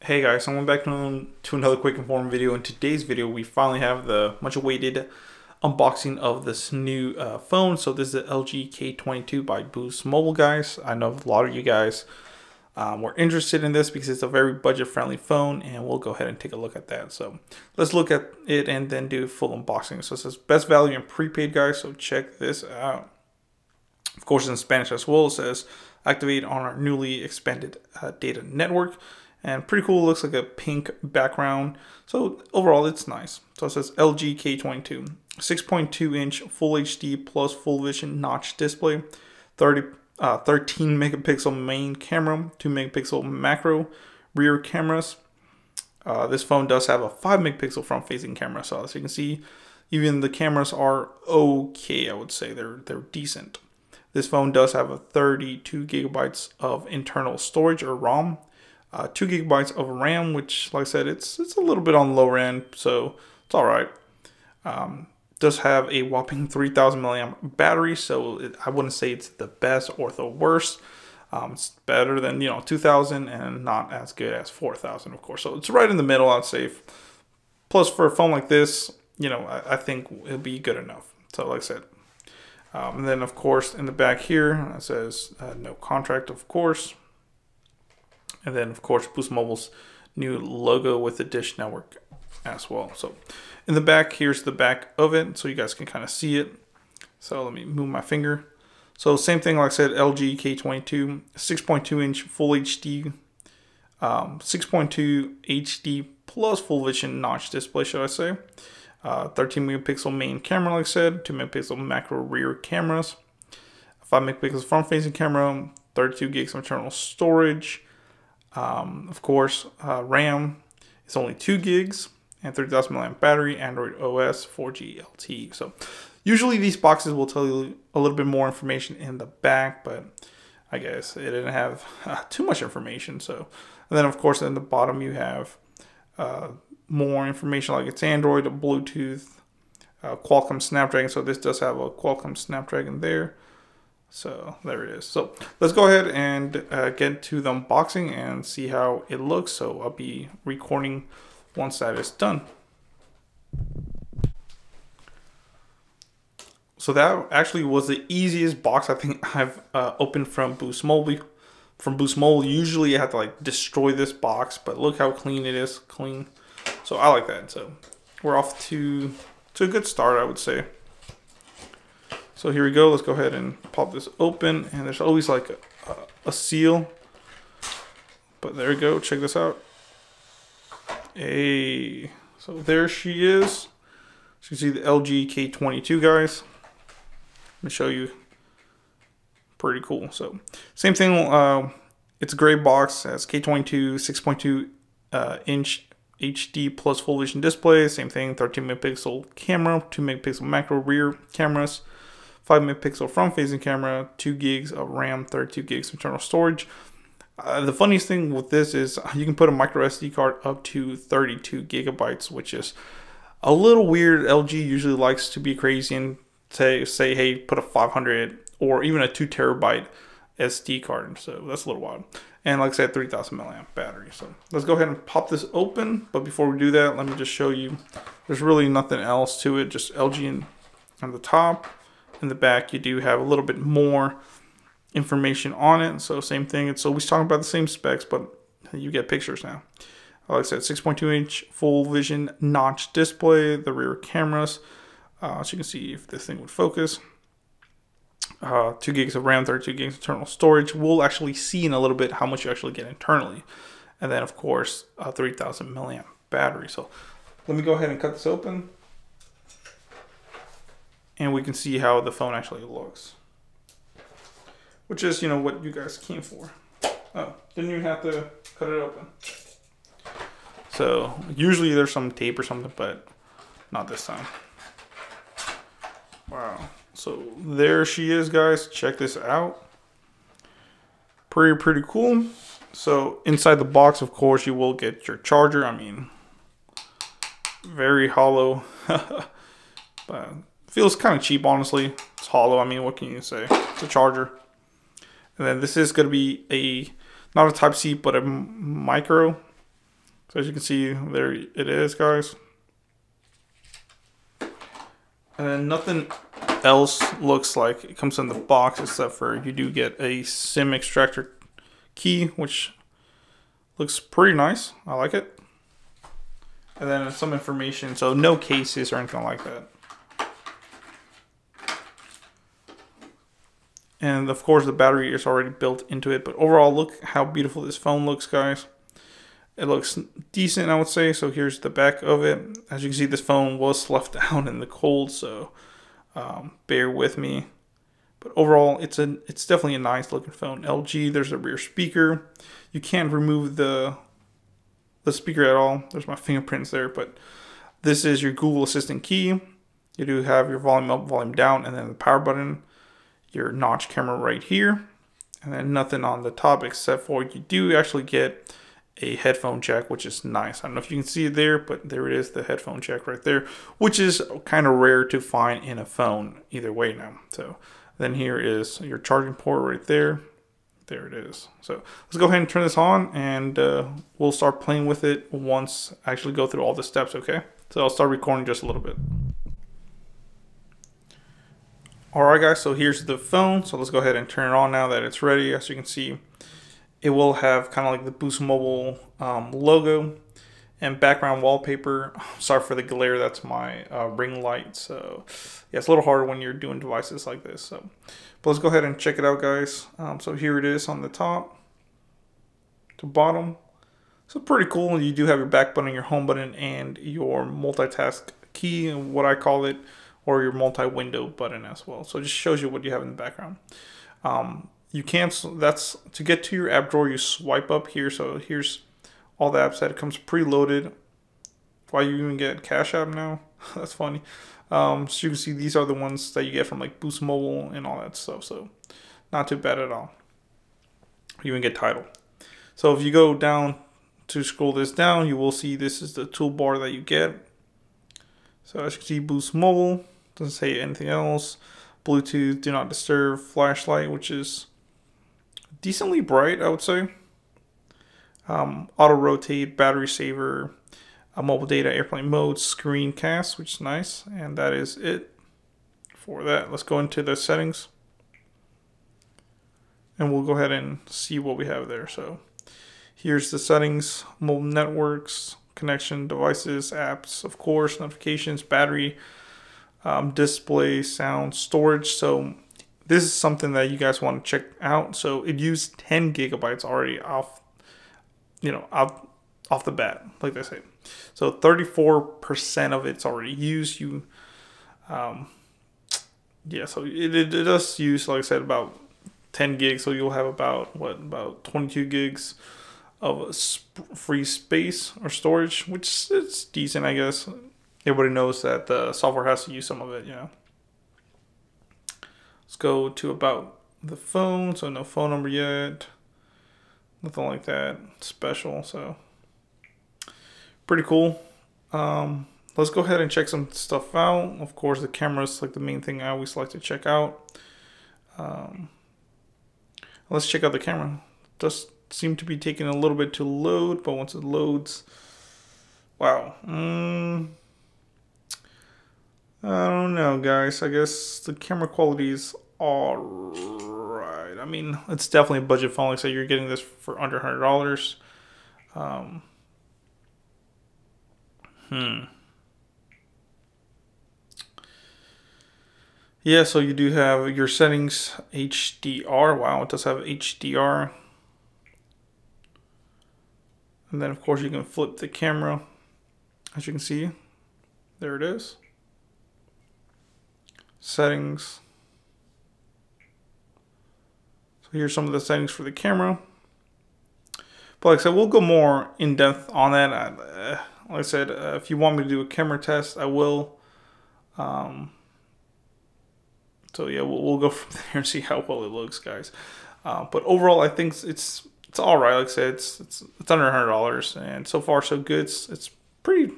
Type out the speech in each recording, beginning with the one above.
Hey guys, so I'm back to another quick informed video. In today's video, we finally have the much awaited unboxing of this new phone. So this is the LG K22 by Boost Mobile, guys. I know a lot of you guys were interested in this because it's a very budget friendly phone, and we'll go ahead and take a look at that. So let's look at it and then do a full unboxing. So it says best value in prepaid, guys, so check this out. Of course, in Spanish as well, it says activate on our newly expanded data network. And pretty cool, looks like a pink background. So overall, it's nice. So it says LG K22, 6.2 inch Full HD plus full vision notch display, 13 megapixel main camera, 2 megapixel macro rear cameras. This phone does have a 5 megapixel front facing camera. So as you can see, even the cameras are okay, I would say. They're decent. This phone does have a 32 gigabytes of internal storage or ROM. 2 gigabytes of RAM, which, like I said, it's a little bit on the lower end, so it's all right. Does have a whopping 3,000 milliamp battery, so I wouldn't say it's the best or the worst. It's better than 2,000 and not as good as 4,000, of course. So it's right in the middle, I'd say. Plus, for a phone like this, I think it'll be good enough. So, like I said, and then of course in the back here it says no contract, of course. And then, of course, Boost Mobile's new logo with the Dish Network as well. So in the back, here's the back of it, so you guys can kind of see it. So let me move my finger. So same thing, like I said, LG K22, 6.2 inch Full HD, 6.2 HD plus full vision notch display, should I say. 13 megapixel main camera, like I said, 2 megapixel macro rear cameras, 5 megapixel front facing camera, 32 gigs of internal storage. Of course, RAM is only 2 gigs and 30,000 milliamp battery, Android OS, 4G LTE. So usually these boxes will tell you a little bit more information in the back, but I guess it didn't have too much information. So, and then of course in the bottom you have more information, like it's Android, Bluetooth, Qualcomm Snapdragon. So this does have a Qualcomm Snapdragon there. So there it is. So let's go ahead and get to the unboxing and see how it looks. So I'll be recording once that is done. So that actually was the easiest box I think I've opened from Boost Mobile. Usually I have to like destroy this box, but look how clean it is. Clean. So I like that. So we're off to a good start, I would say. So here we go. Let's go ahead and pop this open. And there's always like a seal. But there we go. Check this out. Hey. So there she is. So you can see the LG K22, guys. Let me show you. Pretty cool. So same thing. It's a gray box. It has K22, 6.2 inch HD plus full vision display. Same thing. 13 megapixel camera, 2 megapixel macro rear cameras, 5 megapixel front facing camera, 2 gigs of RAM, 32 gigs internal storage. The funniest thing with this is you can put a micro SD card up to 32 gigabytes, which is a little weird. LG usually likes to be crazy and say hey, put a 500 or even a 2 terabyte SD card. So that's a little wild. And like I said, 3,000 milliamp battery. So let's go ahead and pop this open. But before we do that, let me just show you. There's really nothing else to it, just LG on the top. In the back, you do have a little bit more information on it. So same thing. It's always talking about the same specs, but you get pictures now. Like I said, 6.2 inch full vision notch display, the rear cameras. So you can see if this thing would focus. 2 gigs of RAM, 32 gigs internal storage. We'll actually see in a little bit how much you actually get internally. And then, of course, 3,000 milliamp battery. So let me go ahead and cut this open. And we can see how the phone actually looks. Which is, what you guys came for. Oh, didn't even have to cut it open. So, usually there's some tape or something, but not this time. Wow. So, there she is, guys. Check this out. Pretty cool. So, inside the box, of course, you will get your charger. I mean, very hollow. But feels kind of cheap, honestly. It's hollow. I mean, what can you say? It's a charger. And then this is going to be not a Type-C, but a micro So as you can see, there it is, guys. And then nothing else looks like it comes in the box except for you do get a SIM extractor key, which looks pretty nice. I like it. And then some information, so no cases or anything like that. And of course the battery is already built into it, but overall look how beautiful this phone looks, guys. It looks decent, I would say. So here's the back of it. As you can see, this phone was left out in the cold, so bear with me. But overall, it's definitely a nice looking phone. LG, there's a rear speaker. You can't remove the speaker at all. There's my fingerprints there, but this is your Google Assistant key. You do have your volume up, volume down, and then the power button. Your notch camera right here, and then nothing on the top except for you do actually get a headphone jack, which is nice. I don't know if you can see it there, but there it is, the headphone jack right there, which is kind of rare to find in a phone either way now. So then here is your charging port right there. There it is. So let's go ahead and turn this on, and we'll start playing with it once I actually go through all the steps, okay? So I'll start recording just a little bit. Alright guys, so here's the phone. So let's go ahead and turn it on now that it's ready. As you can see, it will have kind of like the Boost Mobile logo and background wallpaper. Sorry for the glare, that's my ring light. So yeah, it's a little harder when you're doing devices like this. So, but let's go ahead and check it out, guys. So here it is on the top to bottom. So pretty cool. You do have your back button, your home button, and your multitask key, what I call it, or your multi-window button as well. So it just shows you what you have in the background. You can't, that's to get to your app drawer, you swipe up here. So here's all the apps that it comes preloaded. Why you even get Cash App now? That's funny. So you can see these are the ones that you get from like Boost Mobile and all that stuff. So not too bad at all. You even get Tidal. So if you go down to scroll this down, you will see this is the toolbar that you get. So as you can see, Boost Mobile, doesn't say anything else. Bluetooth, do not disturb, flashlight, which is decently bright, I would say. Auto rotate, battery saver, mobile data, airplane mode, screencast, which is nice. And that is it for that. Let's go into the settings. And we'll go ahead and see what we have there. So here's the settings, mobile networks, connection, devices, apps, of course, notifications, battery, display, sound, storage. So this is something that you guys want to check out. So it used 10 gigabytes already off the bat, like they say. So 34% of it's already used. Yeah, so it does use, like I said, about 10 gigs. So you'll have about 22 gigs of free space or storage, which is decent, I guess. Everybody knows that the software has to use some of it, you know. Let's go to about the phone. So no phone number yet. Nothing like that special. So pretty cool. Let's go ahead and check some stuff out. Of course, the camera is like the main thing I always like to check out. Let's check out the camera. Does seem to be taking a little bit to load, but once it loads, wow. I don't know, guys. I guess the camera quality is alright. I mean, it's definitely a budget phone. Like I said, you're getting this for under $100. Yeah, so you do have your settings, HDR. Wow, it does have HDR. And then, of course, you can flip the camera. As you can see, there it is. Settings. So here's some of the settings for the camera. But like I said, we'll go more in depth on that. Like I said, if you want me to do a camera test, I will. So yeah, we'll go from there and see how well it looks, guys. But overall, I think it's all right. Like I said, it's under $100, and so far so good. It's pretty. I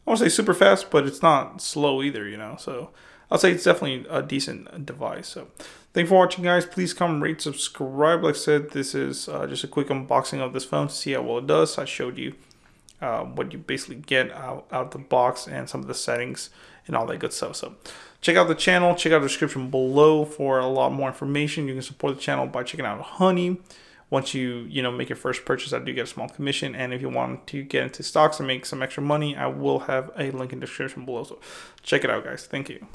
won't say super fast, but it's not slow either, you know. So I'll say it's definitely a decent device. So thanks for watching, guys. Please comment, rate, subscribe. Like I said, this is just a quick unboxing of this phone to see how well it does. I showed you what you basically get out the box and some of the settings and all that good stuff. So check out the channel, check out the description below for a lot more information. You can support the channel by checking out Honey. Once you make your first purchase, I do get a small commission. And if you want to get into stocks and make some extra money, I will have a link in the description below. So check it out, guys. Thank you.